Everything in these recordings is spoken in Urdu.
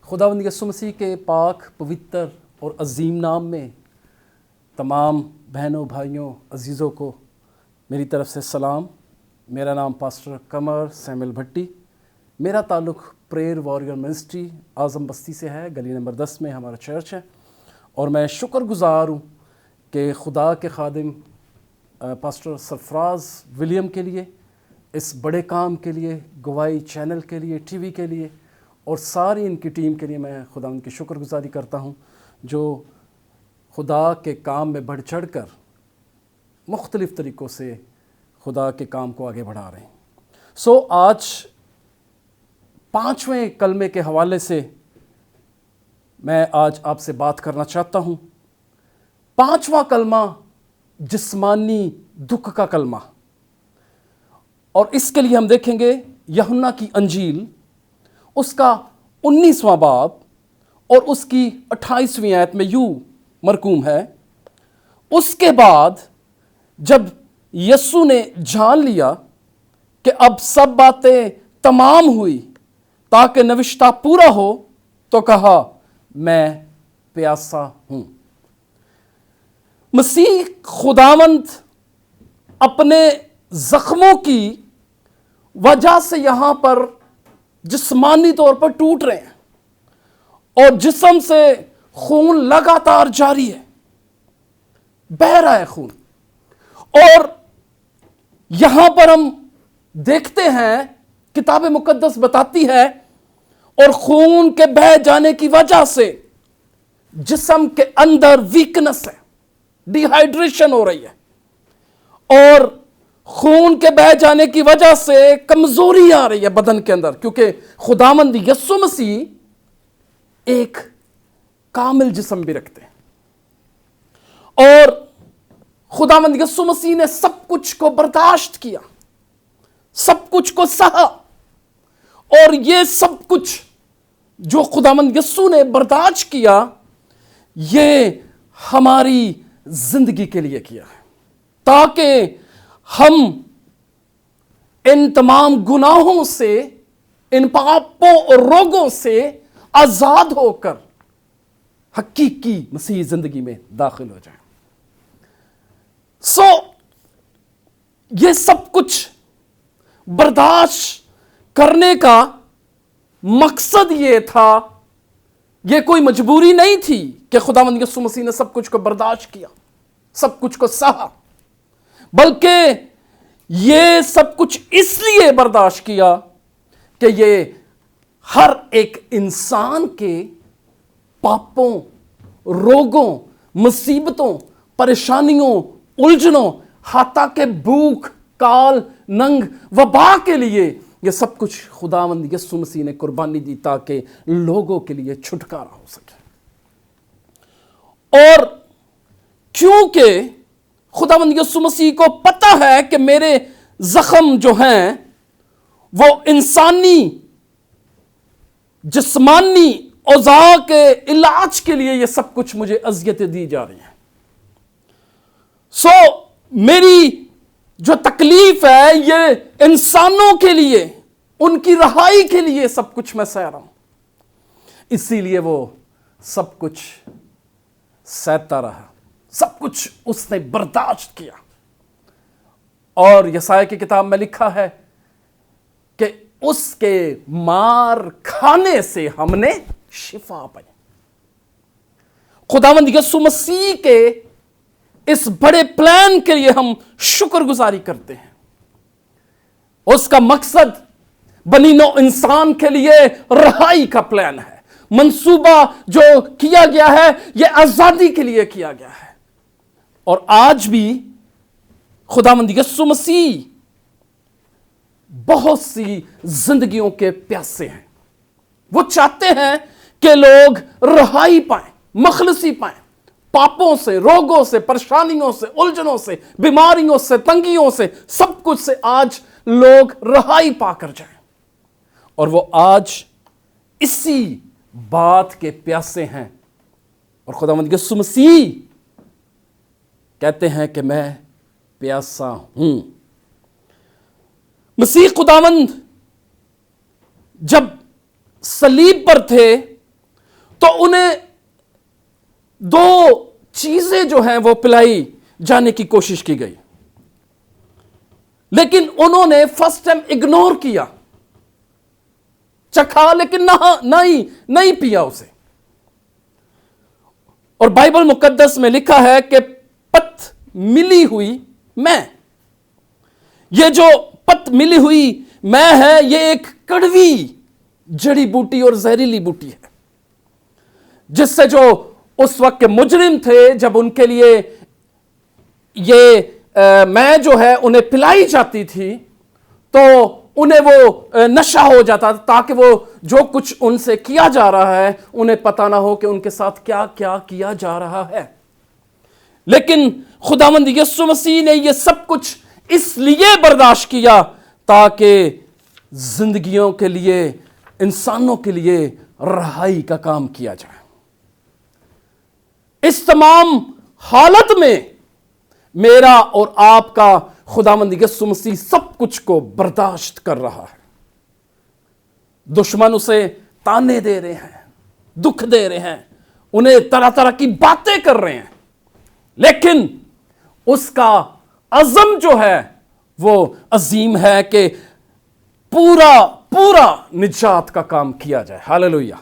خداوند یسوع مسیح کے پاک پوتر اور عظیم نام میں تمام بہنوں بھائیوں عزیزوں کو میری طرف سے سلام۔ میرا نام پاسٹر قمر سیمل بھٹی، میرا تعلق پریئر وارریئر منسٹری اعظم بستی سے ہے، گلی نمبر 10 میں ہمارا چرچ ہے، اور میں شکر گزار ہوں کہ خدا کے خادم پاسٹر سرفراز ولیم کے لیے، اس بڑے کام کے لیے، گواہی چینل کے لیے، ٹی وی کے لیے اور ساری ان کی ٹیم کے لیے میں خدا ان کی شکر گزاری کرتا ہوں، جو خدا کے کام میں بڑھ چڑھ کر مختلف طریقوں سے خدا کے کام کو آگے بڑھا رہے ہیں۔ آج 5ویں کلمے کے حوالے سے میں آج آپ سے بات کرنا چاہتا ہوں۔ 5واں کلمہ جسمانی دکھ کا کلمہ، اور اس کے لیے ہم دیکھیں گے یوحنا کی انجیل، اس کا 19واں باب اور اس کی 28ویں آیت میں یوں مرقوم ہے: اس کے بعد جب یسوع نے جان لیا کہ اب سب باتیں تمام ہوئی تاکہ نوشتہ پورا ہو، تو کہا، میں پیاسا ہوں۔ مسیح خداوند اپنے زخموں کی وجہ سے یہاں پر جسمانی طور پر ٹوٹ رہے ہیں، اور جسم سے خون لگاتار جاری ہے، بہہ رہا ہے خون، اور یہاں پر ہم دیکھتے ہیں کتاب مقدس بتاتی ہے، اور خون کے بہہ جانے کی وجہ سے جسم کے اندر ویکنس ہے، ڈی ہائیڈریشن ہو رہی ہے، اور خون کے بہہ جانے کی وجہ سے کمزوری آ رہی ہے بدن کے اندر، کیونکہ خداوند یسوع مسیح ایک کامل جسم بھی رکھتے ہیں، اور خداوند یسوع مسیح نے سب کچھ کو برداشت کیا، سب کچھ کو سہا، اور یہ سب کچھ جو خداوند یسوع نے برداشت کیا، یہ ہماری زندگی کے لیے کیا ہے، تاکہ ہم ان تمام گناہوں سے، ان پاپوں اور روگوں سے آزاد ہو کر حقیقی مسیحی زندگی میں داخل ہو جائیں۔ یہ سب کچھ برداشت کرنے کا مقصد یہ تھا، یہ کوئی مجبوری نہیں تھی کہ خداوند یسوع مسیح نے سب کچھ کو برداشت کیا، سب کچھ کو سہا، بلکہ یہ سب کچھ اس لیے برداشت کیا کہ یہ ہر ایک انسان کے پاپوں، روگوں، مصیبتوں، پریشانیوں، الجھنوں، حتیٰ کہ بھوک، کال، ننگ، وبا کے لیے یہ سب کچھ خداوند یسوع مسیح نے قربانی دی، تاکہ لوگوں کے لیے چھٹکارا ہو سکے۔ اور کیونکہ خداوند یسوع مسیح کو پتہ ہے کہ میرے زخم جو ہیں وہ انسانی جسمانی اوضاع کے علاج کے لیے یہ سب کچھ مجھے اذیتیں دی جا رہی ہیں، میری جو تکلیف ہے یہ انسانوں کے لیے، ان کی رہائی کے لیے سب کچھ میں سہ رہا ہوں، اسی لیے وہ سب کچھ سہتا رہا، سب کچھ اس نے برداشت کیا۔ اور یسایا کی کتاب میں لکھا ہے کہ اس کے مار کھانے سے ہم نے شفا پائی۔ خداوند یسوع مسیح کے اس بڑے پلان کے لیے ہم شکر گزاری کرتے ہیں۔ اس کا مقصد بنی نوع انسان کے لیے رہائی کا پلان ہے، منصوبہ جو کیا گیا ہے یہ آزادی کے لیے کیا گیا ہے۔ اور آج بھی خداوند یسوع مسیح بہت سی زندگیوں کے پیاسے ہیں، وہ چاہتے ہیں کہ لوگ رہائی پائیں، مخلصی پائیں، پاپوں سے، روگوں سے، پریشانیوں سے، الجھنوں سے، بیماریوں سے، تنگیوں سے، سب کچھ سے آج لوگ رہائی پا کر جائیں۔ اور وہ آج اسی بات کے پیاسے ہیں، اور خداوند یسوع مسیح کہتے ہیں کہ میں پیاسا ہوں۔ مسیح خداوند جب صلیب پر تھے تو انہیں دو چیزیں جو ہیں وہ پلائی جانے کی کوشش کی گئی، لیکن انہوں نے فرسٹ ٹائم اگنور کیا، چکھا لیکن نہیں پیا اسے۔ اور بائبل مقدس میں لکھا ہے کہ پت ملی ہوئی میں، یہ جو پت ملی ہوئی میں ہے، یہ ایک کڑوی جڑی بوٹی اور زہریلی بوٹی ہے، جس سے جو اس وقت کے مجرم تھے جب ان کے لیے یہ میں جو ہے انہیں پلائی جاتی تھی تو انہیں وہ نشہ ہو جاتا تھا، تاکہ وہ جو کچھ ان سے کیا جا رہا ہے انہیں پتہ نہ ہو کہ ان کے ساتھ کیا کیا کیا جا رہا ہے۔ لیکن خداوند یسوع مسیح نے یہ سب کچھ اس لیے برداشت کیا تاکہ زندگیوں کے لیے، انسانوں کے لیے رہائی کا کام کیا جائے۔ اس تمام حالت میں میرا اور آپ کا خداوند یسوع مسیح سب کچھ کو برداشت کر رہا ہے۔ دشمن اسے تانے دے رہے ہیں، دکھ دے رہے ہیں، انہیں طرح طرح کی باتیں کر رہے ہیں، لیکن اس کا عزم جو ہے وہ عظیم ہے کہ پورا نجات کا کام کیا جائے۔ ہاللویا۔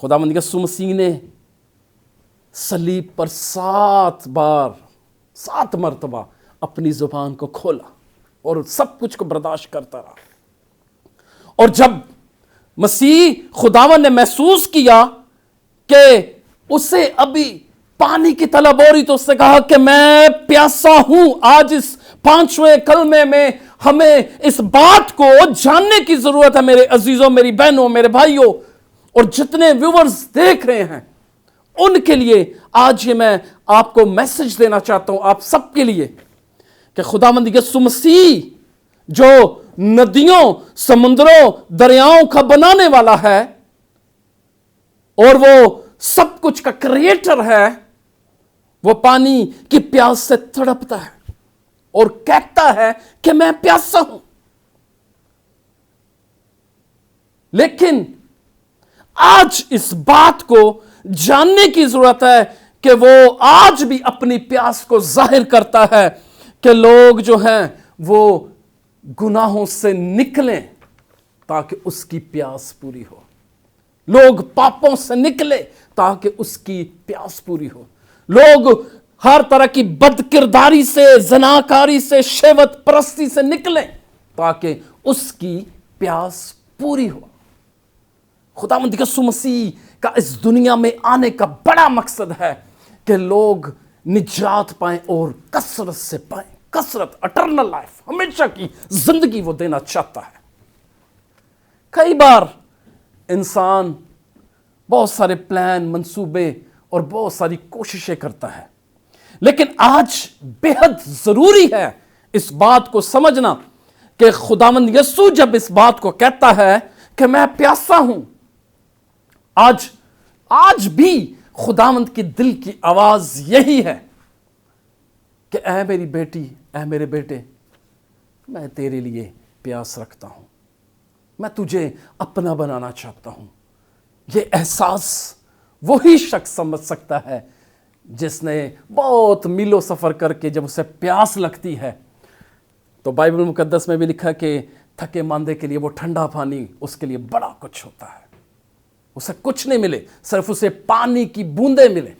خداوند یسوع مسیح نے صلیب پر 7 مرتبہ اپنی زبان کو کھولا اور سب کچھ کو برداشت کرتا رہا، اور جب مسیح خداوند نے محسوس کیا کہ اسے ابھی پانی کی طلب ہو رہی تو اس نے کہا کہ میں پیاسا ہوں۔ آج اس 5ویں کلمے میں ہمیں اس بات کو جاننے کی ضرورت ہے میرے عزیزوں، میری بہنوں، میرے بھائیوں، اور جتنے ویورز دیکھ رہے ہیں ان کے لیے آج یہ میں آپ کو میسج دینا چاہتا ہوں، آپ سب کے لیے، کہ خداوند یسوع مسیح جو ندیوں، سمندروں، دریاؤں کا بنانے والا ہے اور وہ سب کچھ کا کریٹر ہے، وہ پانی کی پیاس سے تڑپتا ہے اور کہتا ہے کہ میں پیاسا ہوں۔ لیکن آج اس بات کو جاننے کی ضرورت ہے کہ وہ آج بھی اپنی پیاس کو ظاہر کرتا ہے کہ لوگ جو ہیں وہ گناہوں سے نکلیں تاکہ اس کی پیاس پوری ہو، لوگ پاپوں سے نکلے تاکہ اس کی پیاس پوری ہو، لوگ ہر طرح کی بد کرداری سے، زناکاری سے، شہوت پرستی سے نکلیں تاکہ اس کی پیاس پوری ہو۔ خداوند یسوع مسیح کا اس دنیا میں آنے کا بڑا مقصد ہے کہ لوگ نجات پائیں اور کثرت سے پائیں، کثرت، اٹرنل لائف، ہمیشہ کی زندگی وہ دینا چاہتا ہے۔ کئی بار انسان بہت سارے پلان، منصوبے اور بہت ساری کوششیں کرتا ہے، لیکن آج بے حد ضروری ہے اس بات کو سمجھنا کہ خداوند یسوع جب اس بات کو کہتا ہے کہ میں پیاسا ہوں، آج بھی خداوند کی دل کی آواز یہی ہے کہ اے میری بیٹی، اے میرے بیٹے، میں تیرے لیے پیاس رکھتا ہوں، میں تجھے اپنا بنانا چاہتا ہوں۔ یہ احساس وہی شخص سمجھ سکتا ہے جس نے بہت میلوں سفر کر کے جب اسے پیاس لگتی ہے تو بائبل مقدس میں بھی لکھا کہ تھکے ماندے کے لیے وہ ٹھنڈا پانی اس کے لیے بڑا کچھ ہوتا ہے۔ اسے کچھ نہیں ملے، صرف اسے پانی کی بوندیں ملے۔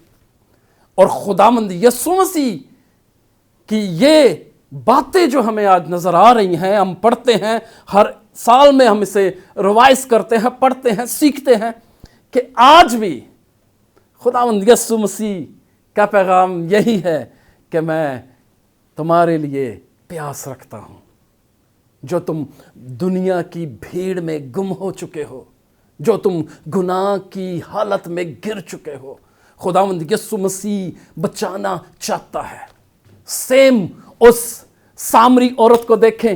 اور خداوند یسوع مسیح کی یہ باتیں جو ہمیں آج نظر آ رہی ہیں، ہم پڑھتے ہیں، ہر سال میں ہم اسے ریوائز کرتے ہیں، پڑھتے ہیں، سیکھتے ہیں، کہ آج بھی خداوند یسوع مسیح کا پیغام یہی ہے کہ میں تمہارے لیے پیاس رکھتا ہوں۔ جو تم دنیا کی بھیڑ میں گم ہو چکے ہو، جو تم گناہ کی حالت میں گر چکے ہو، خداوند یسوع مسیح بچانا چاہتا ہے۔ سیم اس سامری عورت کو دیکھیں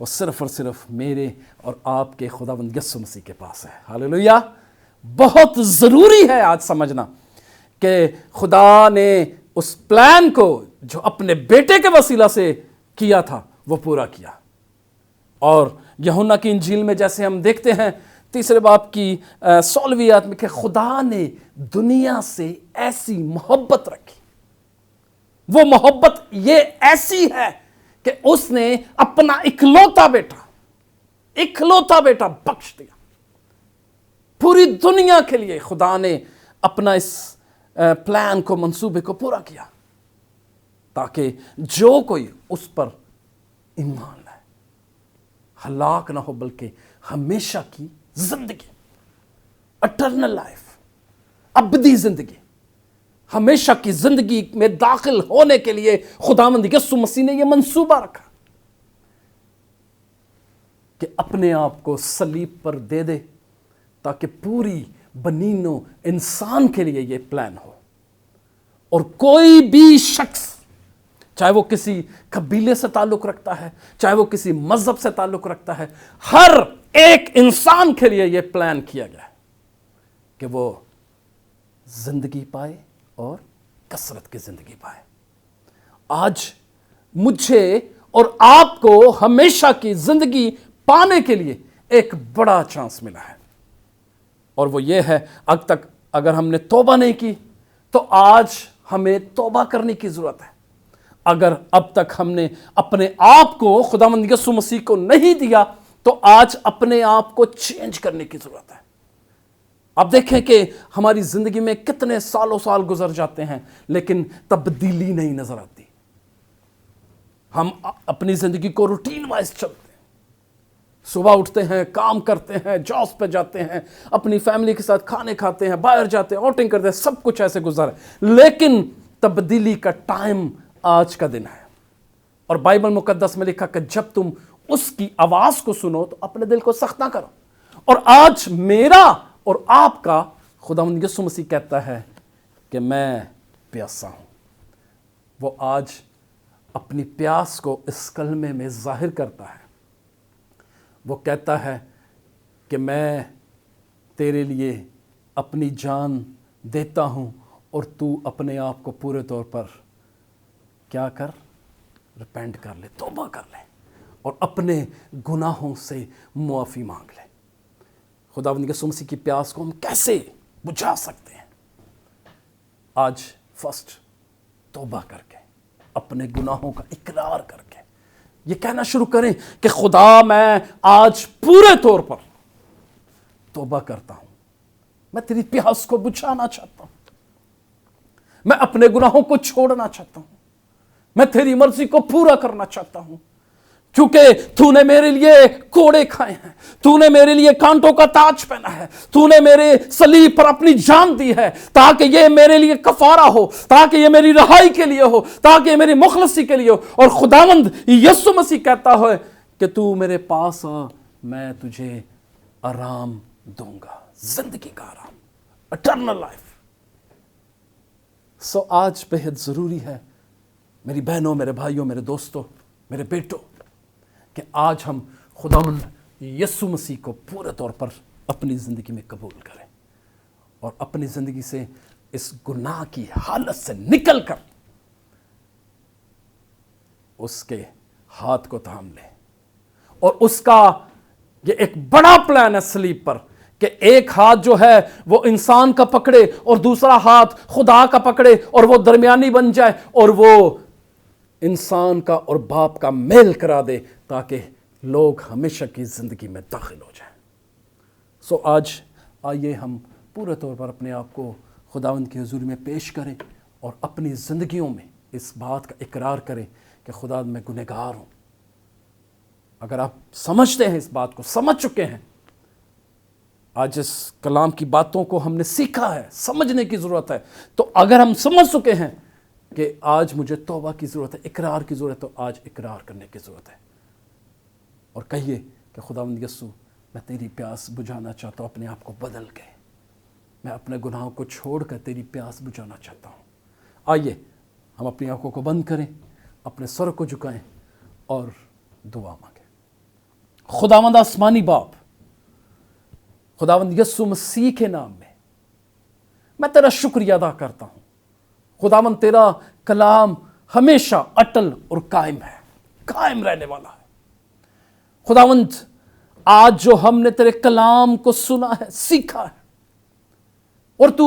وہ صرف اور صرف میرے اور آپ کے خداوند یسوع مسیح کے پاس ہے۔ ہاللیلویہ۔ بہت ضروری ہے آج سمجھنا کہ خدا نے اس پلان کو جو اپنے بیٹے کے وسیلہ سے کیا تھا وہ پورا کیا۔ اور یوحنا کی انجیل میں جیسے ہم دیکھتے ہیں 3 باب کی 16ویں آیت میں کہ خدا نے دنیا سے ایسی محبت رکھی، وہ محبت یہ ایسی ہے کہ اس نے اپنا اکلوتا بیٹا بخش دیا۔ پوری دنیا کے لیے خدا نے اپنا اس پلان کو، منصوبے کو پورا کیا تاکہ جو کوئی اس پر ایمان لائے ہلاک نہ ہو بلکہ ہمیشہ کی زندگی، اٹرنل لائف، ابدی زندگی، ہمیشہ کی زندگی میں داخل ہونے کے لیے خداوند یسوع مسیح نے یہ منصوبہ رکھا کہ اپنے آپ کو صلیب پر دے دے تاکہ پوری بنینو انسان کے لیے یہ پلان ہو، اور کوئی بھی شخص، چاہے وہ کسی قبیلے سے تعلق رکھتا ہے، چاہے وہ کسی مذہب سے تعلق رکھتا ہے، ہر ایک انسان کے لیے یہ پلان کیا گیا ہے کہ وہ زندگی پائے اور کثرت کی زندگی پائے۔ آج مجھے اور آپ کو ہمیشہ کی زندگی پانے کے لیے ایک بڑا چانس ملا ہے، اور وہ یہ ہے اب تک اگر ہم نے توبہ نہیں کی تو آج ہمیں توبہ کرنے کی ضرورت ہے۔ اگر اب تک ہم نے اپنے آپ کو خداوند یسوع مسیح کو نہیں دیا تو آج اپنے آپ کو چینج کرنے کی ضرورت ہے۔ آپ دیکھیں کہ ہماری زندگی میں کتنے سالوں سال گزر جاتے ہیں لیکن تبدیلی نہیں نظر آتی۔ ہم اپنی زندگی کو روٹین وائز چلتے ہیں، صبح اٹھتے ہیں، کام کرتے ہیں، جابس پہ جاتے ہیں، اپنی فیملی کے ساتھ کھانے کھاتے ہیں، باہر جاتے ہیں، آؤٹنگ کرتے ہیں، سب کچھ ایسے گزر ہے، لیکن تبدیلی کا ٹائم آج کا دن ہے۔ اور بائبل مقدس میں لکھا کہ جب تم اس کی آواز کو سنو تو اپنے دل کو سخت نہ کرو۔ اور آج میرا اور آپ کا خداوند یسوع مسیح کہتا ہے کہ میں پیاسا ہوں۔ وہ آج اپنی پیاس کو اس کلمے میں ظاہر کرتا ہے۔ وہ کہتا ہے کہ میں تیرے لیے اپنی جان دیتا ہوں اور تو اپنے آپ کو پورے طور پر کیا کر، ریپینٹ کر لے، توبہ کر لے اور اپنے گناہوں سے معافی مانگ لے۔ خداوند یسوع مسیح کی پیاس کو ہم کیسے بجھا سکتے ہیں؟ آج فرسٹ توبہ کر کے، اپنے گناہوں کا اقرار کر کے یہ کہنا شروع کریں کہ خدا میں آج پورے طور پر توبہ کرتا ہوں، میں تیری پیاس کو بجھانا چاہتا ہوں، میں اپنے گناہوں کو چھوڑنا چاہتا ہوں، میں تیری مرضی کو پورا کرنا چاہتا ہوں، کیونکہ تو نے میرے لیے کوڑے کھائے ہیں، تو نے میرے لیے کانٹوں کا تاج پہنا ہے، تو نے میرے صلیب پر اپنی جان دی ہے تاکہ یہ میرے لیے کفارہ ہو، تاکہ یہ میری رہائی کے لیے ہو، تاکہ یہ میری مخلصی کے لیے ہو۔ اور خداوند یسوع مسیح کہتا ہے کہ تو میرے پاس آ، میں تجھے آرام دوں گا، زندگی کا آرام، اٹرنل لائف۔ سو آج بہت ضروری ہے میری بہنوں، میرے بھائیوں، میرے دوستوں، میرے بیٹوں، کہ آج ہم خداوند یسوع مسیح کو پورے طور پر اپنی زندگی میں قبول کریں اور اپنی زندگی سے اس گناہ کی حالت سے نکل کر اس کے ہاتھ کو تھام لیں۔ اور اس کا یہ ایک بڑا پلان ہے صلیب پر کہ ایک ہاتھ جو ہے وہ انسان کا پکڑے اور دوسرا ہاتھ خدا کا پکڑے اور وہ درمیانی بن جائے اور وہ انسان کا اور باپ کا میل کرا دے تاکہ لوگ ہمیشہ کی زندگی میں داخل ہو جائیں۔ سو آج آئیے ہم پورے طور پر اپنے آپ کو خداوند کی حضوری میں پیش کریں اور اپنی زندگیوں میں اس بات کا اقرار کریں کہ خدا میں گنہگار ہوں۔ اگر آپ سمجھتے ہیں، اس بات کو سمجھ چکے ہیں، آج اس کلام کی باتوں کو ہم نے سیکھا ہے، سمجھنے کی ضرورت ہے، تو اگر ہم سمجھ چکے ہیں کہ آج مجھے توبہ کی ضرورت ہے، اقرار کی ضرورت ہے، تو آج اقرار کرنے کی ضرورت ہے اور کہیے کہ خداوند یسوع میں تیری پیاس بجھانا چاہتا ہوں، اپنے آپ کو بدل کے میں اپنے گناہوں کو چھوڑ کر تیری پیاس بجھانا چاہتا ہوں۔ آئیے ہم اپنی آنکھوں کو بند کریں، اپنے سر کو جھکائیں اور دعا مانگیں۔ خداوند آسمانی باپ، خداوند یسوع مسیح کے نام میں تیرا شکریہ ادا کرتا ہوں۔ خداوند تیرا کلام ہمیشہ اٹل اور قائم ہے، قائم رہنے والا ہے۔ خداوند آج جو ہم نے تیرے کلام کو سنا ہے، سیکھا ہے، اور تو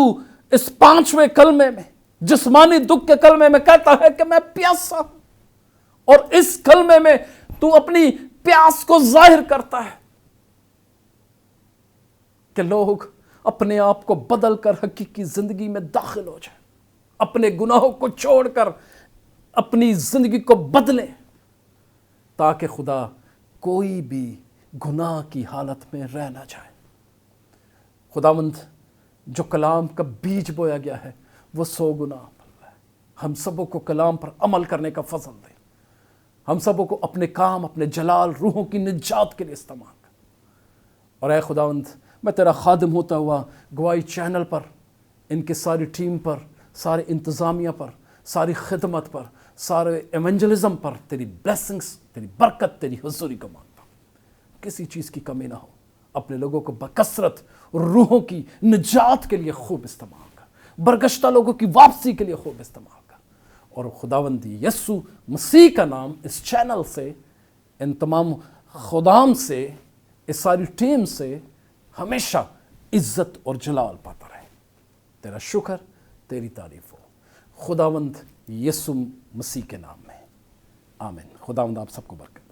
اس 5ویں کلمے میں، جسمانی دکھ کے کلمے میں کہتا ہے کہ میں پیاسا ہوں، اور اس کلمے میں تو اپنی پیاس کو ظاہر کرتا ہے کہ لوگ اپنے آپ کو بدل کر حقیقی زندگی میں داخل ہو جائیں، اپنے گناہوں کو چھوڑ کر اپنی زندگی کو بدلیں، تاکہ خدا کوئی بھی گناہ کی حالت میں رہ نہ جائے۔ خداوند جو کلام کا بیج بویا گیا ہے وہ 100 گنا پھل ہے۔ ہم سبوں کو کلام پر عمل کرنے کا فضل دے، ہم سبوں کو اپنے کام، اپنے جلال، روحوں کی نجات کے لیے استعمال کر۔ اور اے خداوند، میں تیرا خادم ہوتا ہوا گواہی چینل پر، ان کی ساری ٹیم پر، سارے انتظامیہ پر، ساری خدمت پر، سارے ایونجلزم پر تیری بلیسنگز، تیری برکت، تیری حضوری کو مانگتا ہوں۔ کسی چیز کی کمی نہ ہو، اپنے لوگوں کو بکثرت روحوں کی نجات کے لیے خوب استعمال کر، برگشتہ لوگوں کی واپسی کے لیے خوب استعمال کر، اور خداوند یسوع مسیح کا نام اس چینل سے، ان تمام خدام سے، اس ساری ٹیم سے ہمیشہ عزت اور جلال پاتا رہے۔ تیرا شکر، تیری تعریف ہو، خداوند یسوع مسیح کے نام میں، آمین۔ خداوند آپ سب کو برکت۔